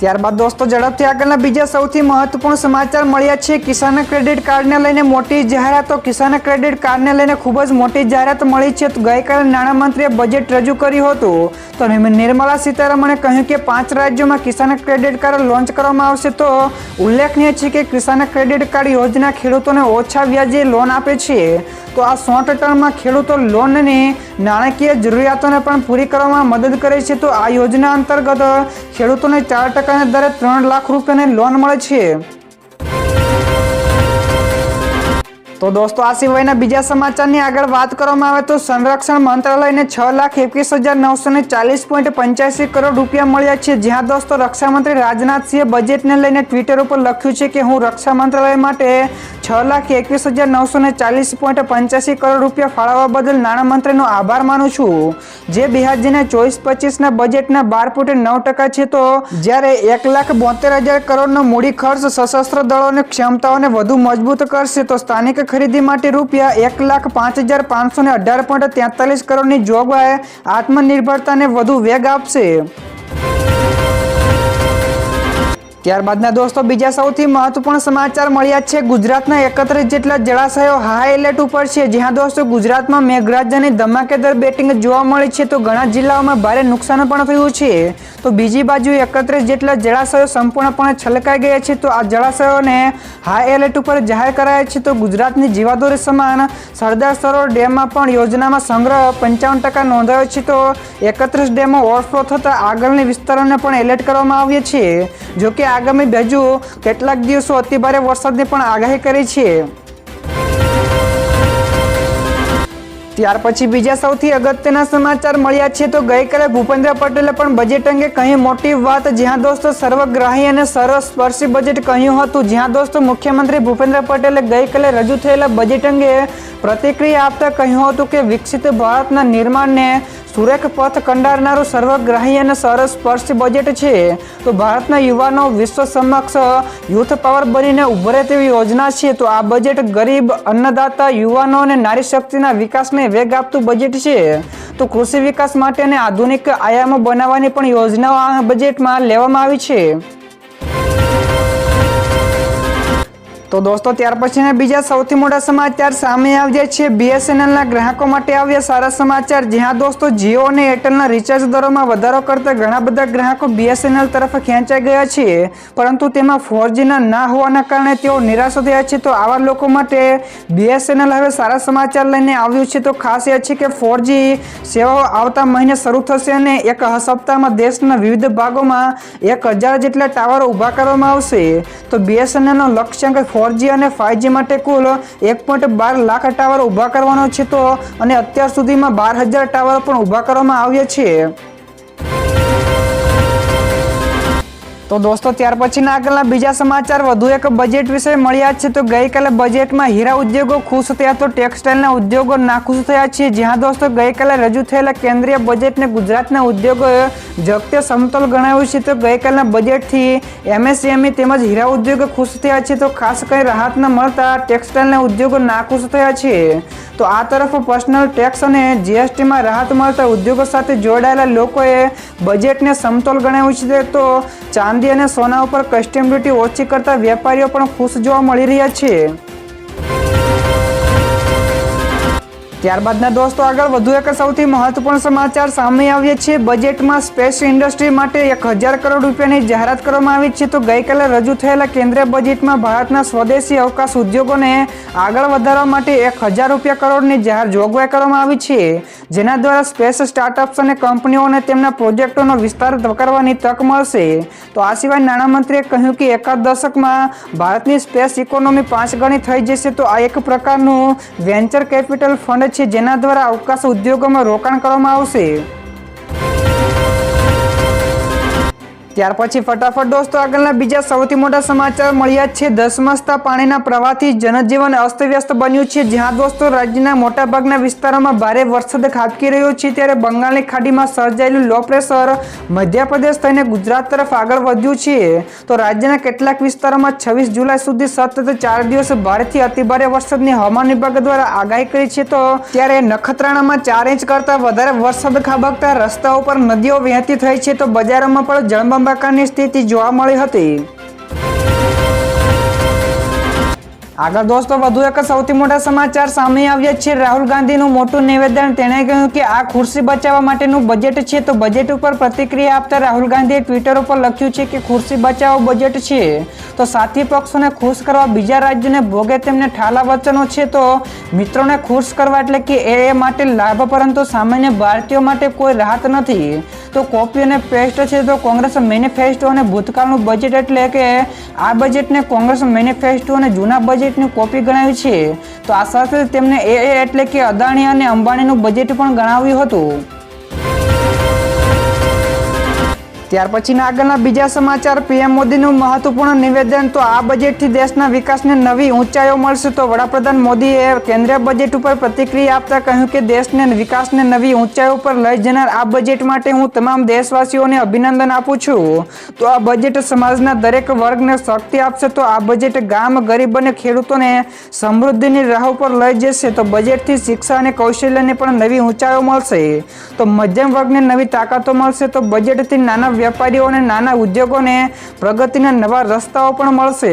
ત્યારબાદ દોસ્તો ઝડપથી આગળના બીજા સૌથી મહત્વપૂર્ણ સમાચાર મળ્યા છે કિસાન ક્રેડિટ કાર્ડને લઈને મોટી જાહેરાત। તો કિસાન ક્રેડિટ કાર્ડને લઈને ખૂબ જ મોટી જાહેરાત મળી છે। તો ગઈકાલે નાણામંત્રીએ બજેટ રજૂ કર્યું હતું। તો નિર્મલા સીતારમણે કહ્યું કે 5 રાજ્યોમાં કિસાન ક્રેડિટ કાર્ડ લોન્ચ કરવામાં આવશે। તો ઉલ્લેખનીય છે કે કિસાન ક્રેડિટ કાર્ડ યોજના ખેડૂતોને ઓછા વ્યાજે લોન આપે છે। તો આ 100 ટર્મમાં ખેડૂતો લોનની નાણાકીય જરૂરિયાતોને પણ પૂરી કરવામાં મદદ કરે છે। તો આ યોજના અંતર્ગત ખેડૂતોને 4% દરે 3 લાખ રૂપિયાની લોન મળે છે। તો દોસ્તો આ સિવાયના બીજા સમાચારની આગળ વાત કરવામાં આવે તો સંરક્ષણ મંત્રાલયને 6,21,940.85 કરોડ રૂપિયા મળ્યા છે। જ્યાં દોસ્તો રક્ષામંત્રી રાજનાથસિંહે બજેટને લઈને ટ્વિટર ઉપર લખ્યું છે કે હું રક્ષા મંત્રાલય માટે 6,21,940.85 કરોડ રૂપિયા ફાળવવા બદલ નાણામંત્રીનો આભાર માનું છું, જે 2024-25ના બજેટના 12.9% છે। તો જ્યારે 1,72,000 કરોડનો મૂડી ખર્ચ સશસ્ત્ર દળોની ક્ષમતાઓને વધુ મજબૂત કરશે। તો સ્થાનિક ખરીદી માટે રૂપિયા 1,05,518.43 કરોડની જોગવાઈ આત્મનિર્ભરતાને વધુ વેગ આપશે। ત્યારબાદના દોસ્તો બીજા સૌથી મહત્વપૂર્ણ સમાચાર મળ્યા છે ગુજરાતના 31 જેટલા જળાશયો હાઈ એલર્ટ ઉપર છે। જ્યાં દોસ્તો ગુજરાતમાં મેઘરાજાની ધમાકેદાર બેટિંગ જોવા મળી છે। તો ઘણા જિલ્લાઓમાં ભારે નુકસાન પણ થયું છે। તો બીજી બાજુ 31 જેટલા જળાશયો સંપૂર્ણપણે છલકાઈ ગયા છે। તો આ જળાશયોને હાઈ એલર્ટ ઉપર જાહેર કરાયા છે। તો ગુજરાતની જીવાદોરી સમાન સરદાર સરોવર ડેમમાં પણ યોજનામાં સંગ્રહ 55% નોંધાયો છે। તો 31 ડેમો ઓવરફ્લો થતા આગળની વિસ્તારોને પણ એલર્ટ કરવામાં આવ્યા છે। જોકે આગામી હજુ કેટલાક દિવસો અતિભારે વરસાદની પણ આગાહી કરી છે। ત્યાર પછી બીજા સૌથી અગત્યના સમાચાર મળ્યા છે। તો ગઈકાલે ભૂપેન્દ્ર પટેલે પણ બજેટ અંગે કહી મોટી વાત। જ્યાં દોસ્તો સર્વગ્રાહી અને સર્વસ્પર્શી બજેટ કહ્યું હતું। જ્યાં દોસ્તો મુખ્યમંત્રી ભૂપેન્દ્ર પટેલે ગઈકાલે રજૂ થયેલા બજેટ અંગે પ્રતિક્રિયા આપતા કહ્યું હતું કે વિકસિત ભારતના નિર્માણને સુરેખ પથ કંડારનારું સર્વગ્રાહી અને સર્વસ્પર્શી બજેટ છે। તો ભારતના યુવાનો વિશ્વ સમક્ષ યુથ પાવર બનીને ઉભરે તેવી યોજના છે। તો આ બજેટ ગરીબ, અન્નદાતા, યુવાનો અને નારી શક્તિના વિકાસને વેગ આપતું બજેટ છે। તો કૃષિ વિકાસ માટે અને આધુનિક આયામો બનાવવાની પણ યોજનાઓ આ બજેટમાં લેવામાં આવી છે। તો દોસ્તો ત્યાર પછીના બીજા સૌથી મોટા સમાચાર સામે આવ્યા છે। BSNLના ગ્રાહકો માટે આવ્યા સારા સમાચાર। જ્યાં દોસ્તો જીઓ અને એરટેલના રિચાર્જ દરોમાં વધારો કરતા ઘણા બધા ગ્રાહકો BSNL તરફ ખેંચાઈ ગયા છે, પરંતુ તેમાં 4G ના હોવાના કારણે તેઓ નિરાશ થયા છે। તો આવા લોકો માટે BSNL હવે સારા સમાચાર લઈને આવ્યું છે। તો ખાસ એ છે કે 4G સેવાઓ આવતા મહિને શરૂ થશે અને એક સપ્તાહમાં દેશના વિવિધ ભાગોમાં 1,000 જેટલા ટાવરો ઊભા કરવામાં આવશે। તો BSNLનો લક્ષ્યાંક 4G અને 5G માટે કુલ 1.12 લાખ ટાવર ઊભા કરવાનો છે। તો અને અત્યાર સુધીમાં 12,000 ટાવર પણ ઊભા કરવામાં આવ્યા છે। તો દોસ્તો ત્યાર પછીના આગળના બીજા સમાચાર વધુ એક બજેટ વિશે મળ્યા છે। તો ગઈકાલે બજેટમાં હીરા ઉદ્યોગો ખુશ થયા તો ટેક્સટાઇલના ઉદ્યોગો નાખુશ થયા છે। જ્યાં દોસ્તો ગઈકાલે રજૂ થયેલા કેન્દ્રીય બજેટને ગુજરાતના ઉદ્યોગોએ જગતે સમતોલ ગણાવ્યું છે। તો ગઈકાલના બજેટથી MSME તેમજ હીરા ઉદ્યોગો ખુશ થયા છે। તો ખાસ કંઈ રાહત ન મળતા ટેક્સટાઇલના ઉદ્યોગો નાખુશ થયા છે। તો આ તરફ પર્સનલ ટેક્સ અને GSTમાં રાહત મળતા ઉદ્યોગો સાથે જોડાયેલા લોકોએ બજેટને સમતોલ ગણાવ્યું છે। તો ચાંદી અને સોના ઉપર કસ્ટમ ડ્યુટી ઓછી કરતા વેપારીઓ પણ ખુશ જોવા મળી રહ્યા છે। ત્યારબાદના દોસ્તો આગળ વધુ એક સૌથી મહત્વપૂર્ણ સમાચાર સામે આવ્યા છે। બજેટમાં સ્પેસ ઇન્ડસ્ટ્રી માટે 1,000 કરોડ રૂપિયાની જાહેરાત કરવામાં આવી છે। તો ગઈકાલે રજૂ થયેલા કેન્દ્રીય બજેટમાં ભારતના સ્વદેશી અવકાશ ઉદ્યોગોને આગળ વધારવા માટે 1,000 કરોડની જોગવાઈ કરવામાં આવી છે, જેના દ્વારા સ્પેસ સ્ટાર્ટઅપ્સ અને કંપનીઓને તેમના પ્રોજેક્ટોનો વિસ્તાર કરવાની તક મળશે। તો આ સિવાય નાણામંત્રીએ કહ્યું કે એકાદ દશકમાં ભારતની સ્પેસ ઇકોનોમી 5 ગણી થઈ જશે। તો આ એક પ્રકારનું વેન્ચર કેપિટલ ફંડ છે, જેના દ્વારા અવકાશ ઉદ્યોગોમાં રોકાણ કરવામાં આવશે। ત્યાર પછી ફટાફટ દોસ્તો આગળના બીજા સૌથી મોટા સમાચાર મળ્યા છે। ધસમસતા પાણીના પ્રવાહથી જનજીવન અસ્તવ્યસ્ત બન્યું છે। જ્યાં દોસ્તો રાજ્યના મોટાભાગના વિસ્તારોમાં ભારે વરસાદ ખાબકી રહ્યો છે, ત્યારે બંગાળની ખાડીમાં સર્જાયેલું લો પ્રેશર મધ્યપ્રદેશ થઈને ગુજરાત તરફ આગળ વધ્યું છે। તો રાજ્યના કેટલાક વિસ્તારોમાં 26 જુલાઈ સુધી સતત 4 દિવસ ભારેથી અતિભારે વરસાદની હવામાન વિભાગ દ્વારા આગાહી કરી છે। તો ત્યારે નખત્રાણામાં 4 ઇંચ કરતા વધારે વરસાદ ખાબકતા રસ્તાઓ પર નદીઓ વહેતી થઈ છે। તો બજારોમાં પણ જળબંબાકાર જળબંબાકારની સ્થિતિ જોવા મળી હતી। આગળ દોસ્તો વધુ એક સૌથી મોટા સમાચાર સામે આવ્યા છે। રાહુલ ગાંધીનું મોટું નિવેદન। તેણે કહ્યું કે આ ખુરશી બચાવવા માટેનું બજેટ છે। તો બજેટ ઉપર પ્રતિક્રિયા આપતા રાહુલ ગાંધીએ ટ્વિટર ઉપર લખ્યું છે કે ખુરશી બચાવો બજેટ છે તો સાથી પક્ષોને ખુશ કરવા, બીજા રાજ્યોને ભોગે તેમને ઠાલા વચનો છે તો મિત્રોને ખુશ કરવા એટલે કે એ માટે લાભ, પરંતુ સામાન્ય ભારતીયો માટે કોઈ રાહત નથી। તો કોપી અને પેસ્ટ છે તો કોંગ્રેસ મેનિફેસ્ટો અને ભૂતકાળનું બજેટ એટલે કે આ બજેટને કોંગ્રેસ મેનિફેસ્ટો અને જૂના બજેટની કોપી ગણાવી છે। તો આ સાથે તેમને એટલે કે અદાણી અને અંબાણીનું બજેટ પણ ગણાવ્યું હતું। ત્યાર પછીના આગળના બીજા સમાચાર, પીએમ મોદીનું મહત્વપૂર્ણ નિવેદન। તો આ બજેટથી દેશના વિકાસને નવી ઊંચાઈઓ મળશે। તો વડાપ્રધાન મોદીએ કેન્દ્રીય બજેટ ઉપર પ્રતિક્રિયા આપતા કહ્યું કે દેશને વિકાસને નવી ઊંચાઈઓ પર લઈ જનાર આ બજેટ માટે હું તમામ દેશવાસીઓને અભિનંદન આપું છું। તો આ બજેટ સમાજના દરેક વર્ગને શક્તિ આપશે। તો આ બજેટ ગામ, ગરીબ અને ખેડૂતોને સમૃદ્ધિની રાહ પર લઈ જશે। તો બજેટથી શિક્ષા અને કૌશલ્યને પણ નવી ઊંચાઈઓ મળશે। તો મધ્યમ વર્ગને નવી તાકાતો મળશે। તો બજેટથી નાના વેપારીઓ અને નાના ઉદ્યોગોને પ્રગતિના નવા રસ્તાઓ પણ મળશે।